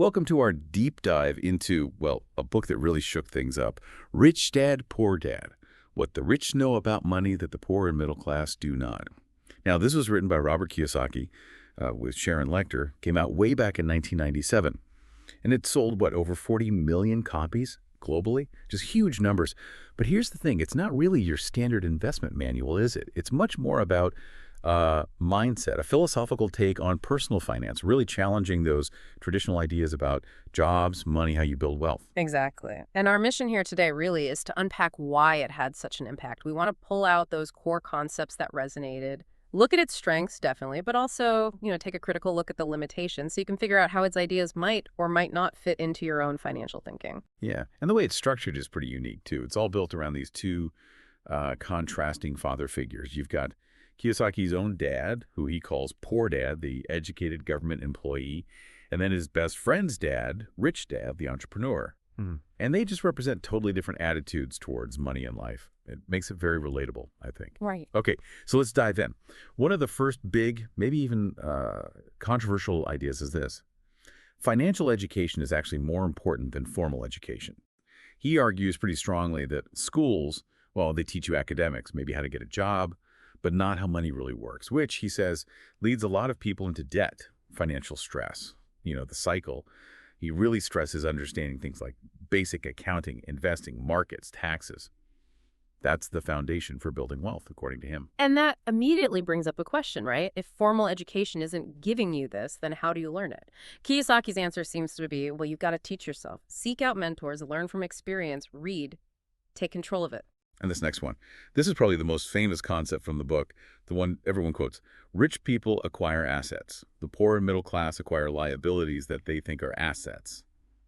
Welcome to our deep dive into, well, a book that really shook things up, Rich Dad, Poor Dad, What the Rich Know About Money That the Poor and Middle Class Do Not. Now, this was written by Robert Kiyosaki with Sharon Lechter, came out way back in 1997. And it sold, over 40 million copies globally? Just huge numbers. But here's the thing, it's not really your standard investment manual, is it? It's much more about mindset, a philosophical take on personal finance, really challenging those traditional ideas about jobs, money, how you build wealth. Exactly. And our mission here today really is to unpack why it had such an impact. We want to pull out those core concepts that resonated, look at its strengths, definitely, but also, take a critical look at the limitations so you can figure out how its ideas might or might not fit into your own financial thinking. Yeah, and the way it's structured is pretty unique, too. It's all built around these two contrasting father figures. You've got Kiyosaki's own dad, who he calls Poor Dad, the educated government employee, and then his best friend's dad, Rich Dad, the entrepreneur. And they just represent totally different attitudes towards money and life. It makes it very relatable, I think. Right. Okay, so let's dive in. One of the first big, maybe even controversial ideas is this. Financial education is actually more important than formal education. He argues pretty strongly that schools, they teach you academics, maybe how to get a job, but not how money really works, which, he says, leads a lot of people into debt, financial stress, the cycle. He really stresses understanding things like basic accounting, investing, markets, taxes. That's the foundation for building wealth, according to him. And that immediately brings up a question, right? If formal education isn't giving you this, then how do you learn it? Kiyosaki's answer seems to be, you've got to teach yourself. Seek out mentors, learn from experience, read, take control of it. And this next one. This is probably the most famous concept from the book, the one everyone quotes. Rich people acquire assets. The poor and middle class acquire liabilities that they think are assets.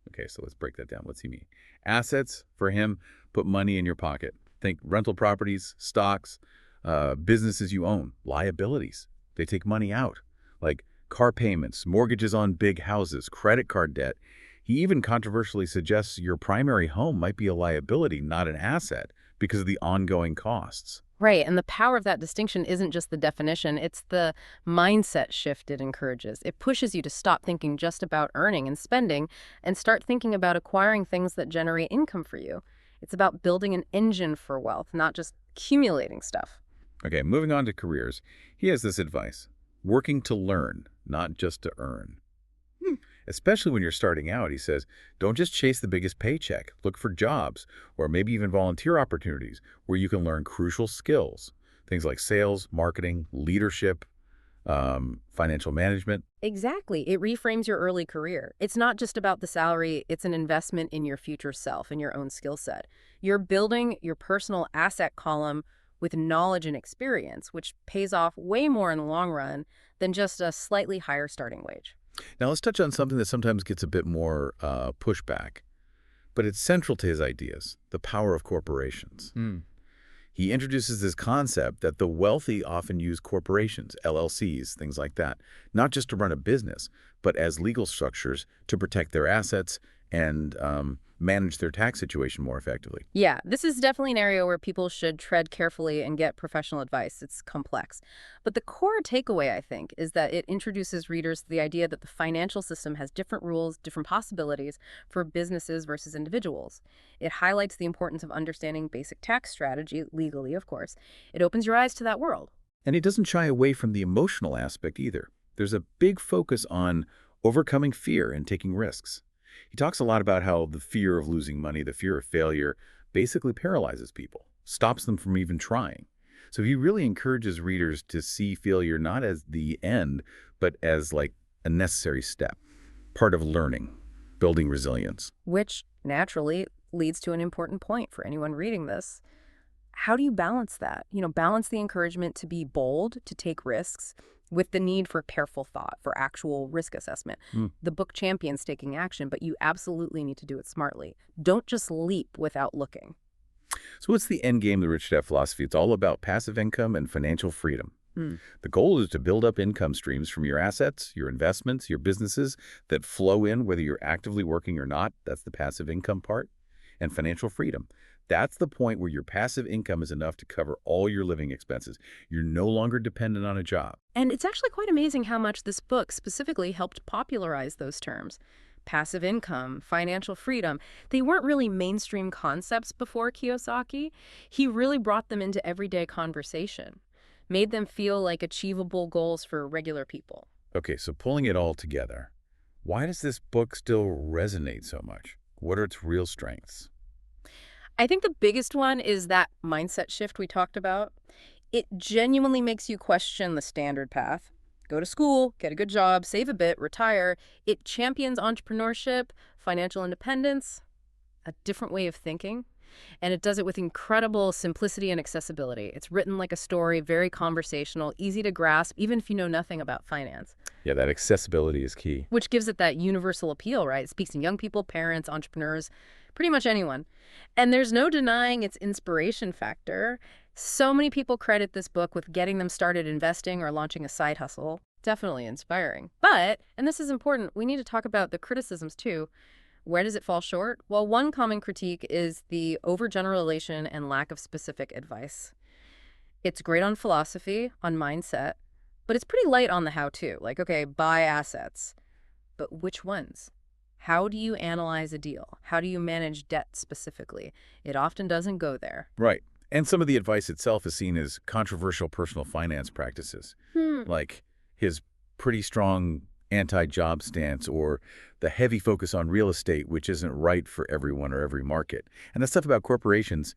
Okay, so let's break that down. What's he mean? Assets, for him, put money in your pocket. Think rental properties, stocks, businesses you own. Liabilities, they take money out, like car payments, mortgages on big houses, credit card debt. He even controversially suggests your primary home might be a liability, not an asset, because of the ongoing costs. Right, and the power of that distinction isn't just the definition, it's the mindset shift it encourages. It pushes you to stop thinking just about earning and spending and start thinking about acquiring things that generate income for you. It's about building an engine for wealth, not just accumulating stuff. Okay, moving on to careers. He has this advice: working to learn, not just to earn. Especially when you're starting out, he says, don't just chase the biggest paycheck. Look for jobs or maybe even volunteer opportunities where you can learn crucial skills. Things like sales, marketing, leadership, financial management. Exactly. It reframes your early career. It's not just about the salary, it's an investment in your future self and your own skill set. You're building your personal asset column with knowledge and experience, which pays off way more in the long run than just a slightly higher starting wage. Now, let's touch on something that sometimes gets a bit more pushback, but it's central to his ideas, the power of corporations. He introduces this concept that the wealthy often use corporations, LLCs, things like that, not just to run a business, but as legal structures to protect their assets and manage their tax situation more effectively. Yeah, this is definitely an area where people should tread carefully and get professional advice. It's complex. But the core takeaway, I think, is that it introduces readers to the idea that the financial system has different rules, different possibilities for businesses versus individuals. It highlights the importance of understanding basic tax strategy, legally, of course. It opens your eyes to that world. And he doesn't shy away from the emotional aspect either. There's a big focus on overcoming fear and taking risks. He talks a lot about how the fear of losing money, the fear of failure, basically paralyzes people, stops them from even trying. So he really encourages readers to see failure not as the end, but as like a necessary step, part of learning, building resilience. Which naturally leads to an important point for anyone reading this. How do you balance that? Balance the encouragement to be bold, to take risks, with the need for careful thought, for actual risk assessment. The book champions taking action, but you absolutely need to do it smartly. Don't just leap without looking. So what's the end game of the Rich Dad philosophy? It's all about passive income and financial freedom. The goal is to build up income streams from your assets, your investments, your businesses that flow in whether you're actively working or not. That's the passive income part. And financial freedom. That's the point where your passive income is enough to cover all your living expenses. You're no longer dependent on a job. And it's actually quite amazing how much this book specifically helped popularize those terms. passive income, financial freedom, they weren't really mainstream concepts before Kiyosaki. He really brought them into everyday conversation, made them feel like achievable goals for regular people. Okay, so pulling it all together, why does this book still resonate so much? What are its real strengths? I think the biggest one is that mindset shift we talked about. It genuinely makes you question the standard path. Go to school, get a good job, save a bit, retire. It champions entrepreneurship, financial independence, a different way of thinking. And it does it with incredible simplicity and accessibility. It's written like a story, very conversational, easy to grasp, even if you know nothing about finance, Yeah, that accessibility is key. which gives it that universal appeal, right? It speaks to young people, parents, entrepreneurs, pretty much anyone. And there's no denying its inspiration factor. So many people credit this book with getting them started investing or launching a side hustle. Definitely inspiring. But, and this is important, we need to talk about the criticisms too. Where does it fall short? Well, one common critique is the overgeneralization and lack of specific advice. It's great on philosophy, on mindset, but it's pretty light on the how-to. Like, okay, buy assets, but which ones? How do you analyze a deal? How do you manage debt specifically? It often doesn't go there. Right. And some of the advice itself is seen as controversial personal finance practices, like his pretty strong anti-job stance or the heavy focus on real estate, which isn't right for everyone or every market. And the stuff about corporations,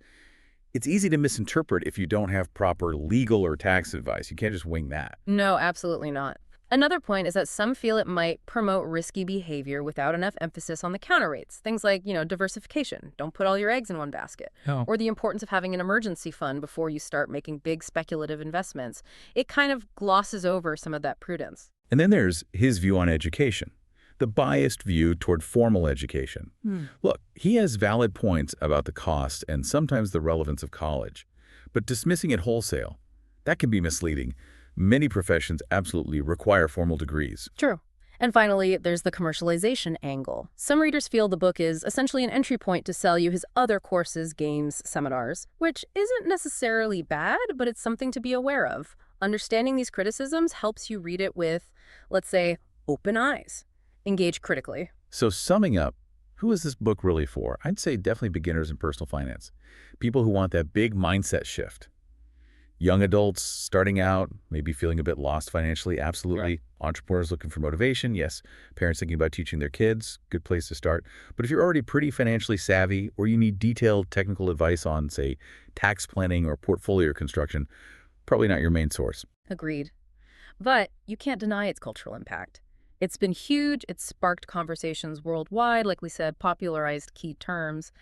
it's easy to misinterpret if you don't have proper legal or tax advice. You can't just wing that. No, absolutely not. Another point is that some feel it might promote risky behavior without enough emphasis on the counter rates. Things like, diversification. Don't put all your eggs in one basket. Oh. Or the importance of having an emergency fund before you start making big speculative investments. It kind of glosses over some of that prudence. And then there's his view on education, the biased view toward formal education. Look, he has valid points about the cost and sometimes the relevance of college, but dismissing it wholesale, that can be misleading. Many professions absolutely require formal degrees. True. And finally, there's the commercialization angle. Some readers feel the book is essentially an entry point to sell you his other courses, games, seminars, which isn't necessarily bad, but it's something to be aware of. Understanding these criticisms helps you read it with, let's say, open eyes. Engage critically. So summing up, who is this book really for? I'd say definitely beginners in personal finance. People who want that big mindset shift. Young adults starting out, maybe feeling a bit lost financially, absolutely. Right. Entrepreneurs looking for motivation, yes. Parents thinking about teaching their kids, good place to start. But if you're already pretty financially savvy or you need detailed technical advice on, say, tax planning or portfolio construction, probably not your main source. Agreed. But you can't deny its cultural impact. It's been huge. It's sparked conversations worldwide, like we said, popularized key terms.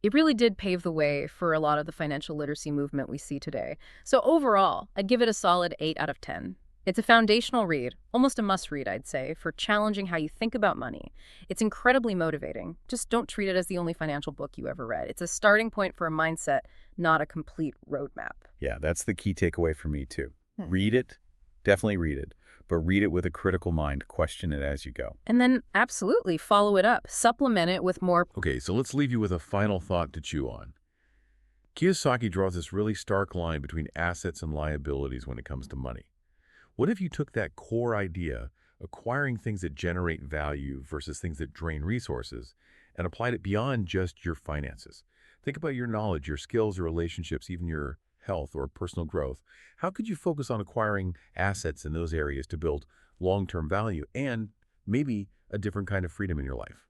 It really did pave the way for a lot of the financial literacy movement we see today. So overall, I'd give it a solid 8 out of 10. It's a foundational read, almost a must-read, I'd say, for challenging how you think about money. It's incredibly motivating. Just don't treat it as the only financial book you ever read. It's a starting point for a mindset, not a complete roadmap. Yeah, that's the key takeaway for me, too. Read it, definitely read it, but read it with a critical mind. Question it as you go. And then absolutely follow it up. Supplement it with more. Okay, so let's leave you with a final thought to chew on. Kiyosaki draws this really stark line between assets and liabilities when it comes to money. What if you took that core idea, acquiring things that generate value versus things that drain resources, and applied it beyond just your finances? Think about your knowledge, your skills or relationships, even your health or personal growth. How could you focus on acquiring assets in those areas to build long-term value and maybe a different kind of freedom in your life?